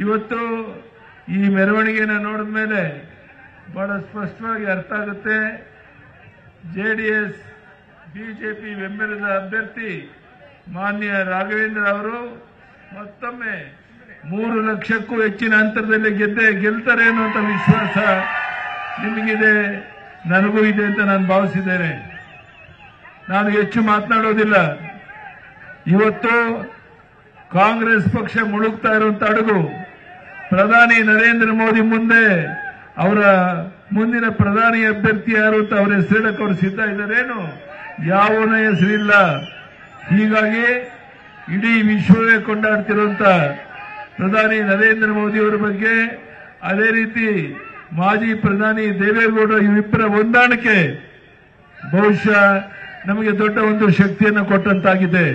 ಇವತ್ತು ಈ ಮೆರವಣಿಗೆನ ನೋಡಿದ ಮೇಲೆ ಬಹಳ ಸ್ಪಷ್ಟವಾಗಿ ಅರ್ಥ ಆಗುತ್ತೆ. ಜೆಡಿಎಸ್ ಬಿಜೆಪಿ ಬೆಂಬಲಿತ ಅಭ್ಯರ್ಥಿ ಮಾನ್ಯ ರಾಘವೇಂದ್ರ ಅವರು ಮತ್ತೊಮ್ಮೆ 3 ಲಕ್ಷಕ್ಕೂ ಹೆಚ್ಚಿನ ಅಂತರದಲ್ಲಿ ಗೆಲ್ತಾರೆ ಅನ್ನುವಂಥ ವಿಶ್ವಾಸ ನಿಮಗಿದೆ, ನನಗೂ ಇದೆ ಅಂತ ನಾನು ಭಾವಿಸಿದ್ದೇನೆ. ನಾನು ಹೆಚ್ಚು ಮಾತನಾಡೋದಿಲ್ಲ. ಇವತ್ತು ಕಾಂಗ್ರೆಸ್ ಪಕ್ಷ ಮುಳುಗ್ತಾ ಇರುವಂತ ಅಡಗು ಪ್ರಧಾನಿ ನರೇಂದ್ರ ಮೋದಿ ಮುಂದೆ ಅವರ ಮುಂದಿನ ಪ್ರಧಾನಿ ಅಭ್ಯರ್ಥಿ ಯಾರು ಅಂತ ಅವರ ಹೆಸರಿಡಕ್ಕೆ ಅವರು ಸಿದ್ಧ ಇದ್ದಾರೇನು? ಯಾವನ ಹೆಸರಿಲ್ಲ. ಹೀಗಾಗಿ ಇಡೀ ವಿಶ್ವವೇ ಕೊಂಡಾಡ್ತಿರುವಂತ ಪ್ರಧಾನಿ ನರೇಂದ್ರ ಮೋದಿಯವರ ಬಗ್ಗೆ, ಅದೇ ರೀತಿ ಮಾಜಿ ಪ್ರಧಾನಿ ದೇವೇಗೌಡರ ಇಬ್ಬರ ಹೊಂದಾಣಿಕೆ ಬಹುಶಃ ನಮಗೆ ದೊಡ್ಡ ಒಂದು ಶಕ್ತಿಯನ್ನು ಕೊಟ್ಟಂತಾಗಿದೆ.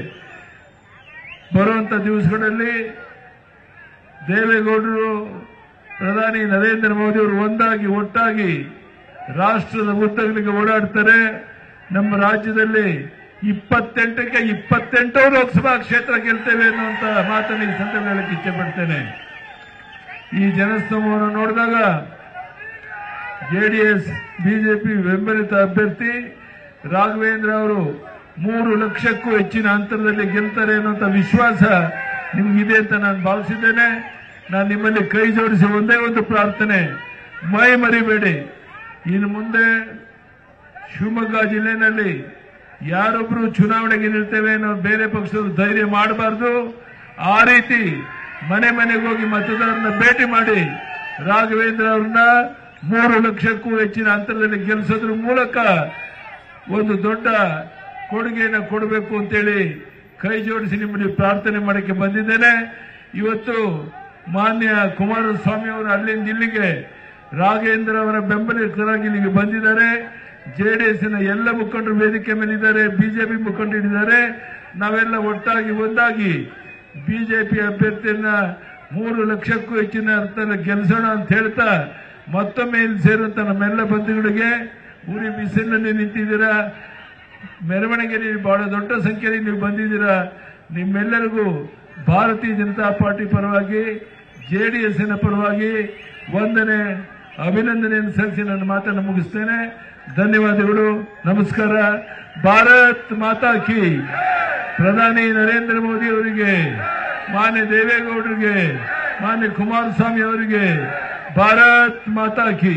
ಬರುವಂತ ದಿವಸಗಳಲ್ಲಿ ದೇವೇಗೌಡರು ಪ್ರಧಾನಿ ನರೇಂದ್ರ ಮೋದಿ ಅವರು ಒಂದಾಗಿ ಒಟ್ಟಾಗಿ ರಾಷ್ಟ್ರದ ಉದ್ದಗಲಿಗೆ ಓಡಾಡ್ತಾರೆ. ನಮ್ಮ ರಾಜ್ಯದಲ್ಲಿ 28ಕ್ಕೆ 28 ಲೋಕಸಭಾ ಕ್ಷೇತ್ರ ಗೆಲ್ತೇವೆ ಅನ್ನುವಂತ ಮಾತನ್ನು ಈ ಸಂದರ್ಭ ಹೇಳಕ್ಕೆ ಇಚ್ಛೆ ಪಡ್ತೇನೆ. ಈ ಜನಸ್ತೋಮವನ್ನು ನೋಡಿದಾಗ ಜೆಡಿಎಸ್ ಬಿಜೆಪಿ ಬೆಂಬಲಿತ ಅಭ್ಯರ್ಥಿ ರಾಘವೇಂದ್ರ ಅವರು 3 ಲಕ್ಷಕ್ಕೂ ಹೆಚ್ಚಿನ ಅಂತರದಲ್ಲಿ ಗೆಲ್ತಾರೆ ಅನ್ನುವಂಥ ವಿಶ್ವಾಸ ನಿಮಗಿದೆ ಅಂತ ನಾನು ಭಾವಿಸಿದ್ದೇನೆ. ನಾನು ನಿಮ್ಮಲ್ಲಿ ಕೈ ಜೋಡಿಸಿ ಒಂದೇ ಒಂದು ಪ್ರಾರ್ಥನೆ, ಮೈ ಮರಿಬೇಡಿ. ಇನ್ನು ಮುಂದೆ ಶಿವಮೊಗ್ಗ ಜಿಲ್ಲೆಯಲ್ಲಿ ಯಾರೊಬ್ಬರು ಚುನಾವಣೆಗೆ ನಿಲ್ತೇವೆ ಅನ್ನೋ ಬೇರೆ ಪಕ್ಷದವರು ಧೈರ್ಯ ಮಾಡಬಾರದು. ಆ ರೀತಿ ಮನೆ ಮನೆಗೆ ಹೋಗಿ ಮತದಾರರನ್ನ ಭೇಟಿ ಮಾಡಿ ರಾಘವೇಂದ್ರ ಅವ್ರನ್ನ 3 ಲಕ್ಷಕ್ಕೂ ಹೆಚ್ಚಿನ ಅಂತರದಲ್ಲಿ ಗೆಲ್ಲಿಸೋದ್ರ ಮೂಲಕ ಒಂದು ದೊಡ್ಡ ಕೊಡುಗೆಯನ್ನು ಕೊಡಬೇಕು ಅಂತೇಳಿ ಕೈ ಜೋಡಿಸಿ ನಿಮ್ಮಲ್ಲಿ ಪ್ರಾರ್ಥನೆ ಮಾಡಕ್ಕೆ ಬಂದಿದ್ದೇನೆ. ಇವತ್ತು ಮಾನ್ಯ ಕುಮಾರಸ್ವಾಮಿ ಅವರು ಅಲ್ಲಿಂದ ಇಲ್ಲಿಗೆ ರಾಘವೇಂದ್ರ ಅವರ ಬೆಂಬಲಿತರಾಗಿ ಇಲ್ಲಿಗೆ ಬಂದಿದ್ದಾರೆ. ಜೆಡಿಎಸ್ನ ಎಲ್ಲ ಮುಖಂಡರು ವೇದಿಕೆ ಮೇಲಿದ್ದಾರೆ, ಬಿಜೆಪಿ ಮುಖಂಡರಿದ್ದಾರೆ. ನಾವೆಲ್ಲ ಒಟ್ಟಾಗಿ ಒಂದಾಗಿ ಬಿಜೆಪಿ ಅಭ್ಯರ್ಥಿಯನ್ನ 3 ಲಕ್ಷಕ್ಕೂ ಹೆಚ್ಚಿನ ಅರ್ಥದಲ್ಲಿ ಗೆಲ್ಲಿಸೋಣ ಅಂತ ಹೇಳ್ತಾ ಮತ್ತೊಮ್ಮೆ ಇಲ್ಲಿ ಸೇರುವಂತ ನಮ್ಮೆಲ್ಲ ಬಂಧುಗಳಿಗೆ ಉರಿ ಬಿಸಿಲಿನಲ್ಲಿ ನಿಂತಿದ್ದೀರಾ, ಮೆರವಣಿಗೆಯಲ್ಲಿ ಬಹಳ ದೊಡ್ಡ ಸಂಖ್ಯೆಯಲ್ಲಿ ನೀವು ಬಂದಿದ್ದೀರಾ. ನಿಮ್ಮೆಲ್ಲರಿಗೂ ಭಾರತೀಯ ಜನತಾ ಪಾರ್ಟಿ ಪರವಾಗಿ ಜೆಡಿಎಸ್ನ ಪರವಾಗಿ ವಂದನೆ ಅಭಿನಂದನೆಯನ್ನು ಸಲ್ಲಿಸಿ ನನ್ನ ಮಾತನ್ನು ಮುಗಿಸ್ತೇನೆ. ಧನ್ಯವಾದಗಳು, ನಮಸ್ಕಾರ. ಭಾರತ್ ಮಾತಾ ಕಿ. ಪ್ರಧಾನಿ ನರೇಂದ್ರ ಮೋದಿ ಅವರಿಗೆ, ಮಾನ್ಯ ದೇವೇಗೌಡರಿಗೆ, ಮಾನ್ಯ ಕುಮಾರಸ್ವಾಮಿ ಅವರಿಗೆ ಭಾರತ್ ಮಾತಾ ಕಿ.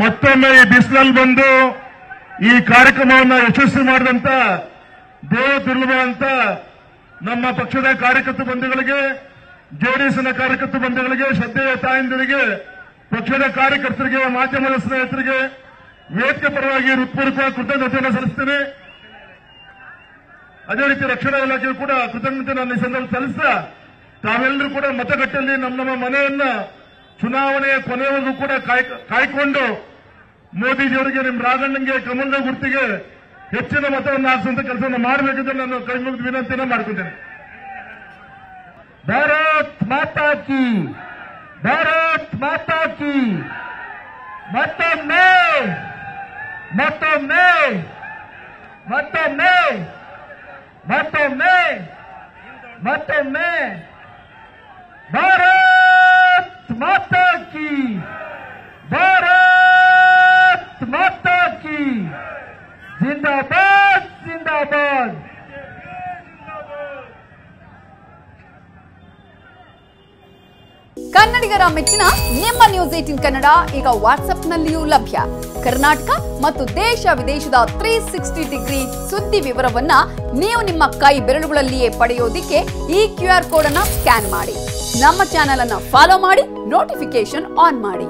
ಮತ್ತೊಮ್ಮೆ ಈ ಬಿಸಿಲಲ್ಲಿ ಬಂದು ಈ ಕಾರ್ಯಕ್ರಮವನ್ನು ಯಶಸ್ವಿ ಮಾಡಿದಂತ ದೇವದುರ್ಲಭ ಅಂತ ನಮ್ಮ ಪಕ್ಷದ ಕಾರ್ಯಕರ್ತ ಬಂಧುಗಳಿಗೆ, ಜೆಡಿಎಸ್ನ ಕಾರ್ಯಕರ್ತ ಬಂಧುಗಳಿಗೆ, ಶ್ರದ್ಧೆಯ ತಾಯಂದಿರಿಗೆ, ಪಕ್ಷದ ಕಾರ್ಯಕರ್ತರಿಗೆ, ಮಾಧ್ಯಮದ ಸ್ನೇಹಿತರಿಗೆ ವೇದಿಕೆ ಪರವಾಗಿ ಹೃತ್ಪೂರ್ವಕ ಕೃತಜ್ಞತೆಯನ್ನು ಸಲ್ಲಿಸುತ್ತೇನೆ. ಅದೇ ರೀತಿ ರಕ್ಷಣಾ ಇಲಾಖೆಯು ಕೂಡ ಕೃತಜ್ಞತೆಯನ್ನು ಈ ಸಂದರ್ಭ ಸಲ್ಲಿಸ್ತಾ ತಾವೆಲ್ಲರೂ ಕೂಡ ಮತಗಟ್ಟೆಯಲ್ಲಿ ನಮ್ಮ ಮನೆಯನ್ನ ಚುನಾವಣೆಯ ಕೊನೆಯವರೆಗೂ ಕೂಡ ಕಾಯ್ಕೊಂಡು ಮೋದಿಜಿಯವರಿಗೆ, ನಿಮ್ಮ ರಾಘಣ್ಣಂಗೆ, ಕಮಲ್ನ ಗುರ್ತಿಗೆ ಹೆಚ್ಚಿನ ಮತವನ್ನು ಹಾಕಿಸುವಂತ ಕೆಲಸವನ್ನು ಮಾಡಬೇಕಂತ ನಾನು ಕೈ ಮುಗಿದು ವಿನಂತಿಯನ್ನು ಮಾಡ್ಕೊತೇನೆ. ಭಾರತ್ ಮಾತಾ ಕಿ, ಭಾರತ್ ಮಾತಾ ಕಿ. ಮತ್ತೊಮ್ಮೆ ಮತ್ತೊಮ್ಮೆ ಮತ್ತೊಮ್ಮೆ ಮತ್ತೊಮ್ಮೆ ಮತ್ತೊಮ್ಮೆ ಭಾರತ್ ಮಾತಾ ಕಿ, ಭಾರತ್ ಮಾತಾ ಕಿ. ಜಿಂದಾಬಾದ್ ಜಿಂದಾಬಾದ್. ಕನ್ನಡಿಗರ ಮೆಚ್ಚಿನ ನಿಮ್ಮ ನ್ಯೂಸ್ 18 ಕನ್ನಡ ಈಗ ವಾಟ್ಸ್ಆಪ್ನಲ್ಲಿಯೂ ಲಭ್ಯ. ಕರ್ನಾಟಕ ಮತ್ತು ದೇಶ ವಿದೇಶದ 360 ಡಿಗ್ರಿ ಸುದ್ದಿ ವಿವರವನ್ನ ನೀವು ನಿಮ್ಮ ಕೈ ಬೆರಳುಗಳಲ್ಲಿಯೇ ಪಡೆಯೋದಿಕ್ಕೆ ಈ QR ಕೋಡ್ ಅನ್ನು ಸ್ಕ್ಯಾನ್ ಮಾಡಿ. ನಮ್ಮ ಚಾನೆಲ್ ಅನ್ನು ಫಾಲೋ ಮಾಡಿ, ನೋಟಿಫಿಕೇಶನ್ ಆನ್ ಮಾಡಿ.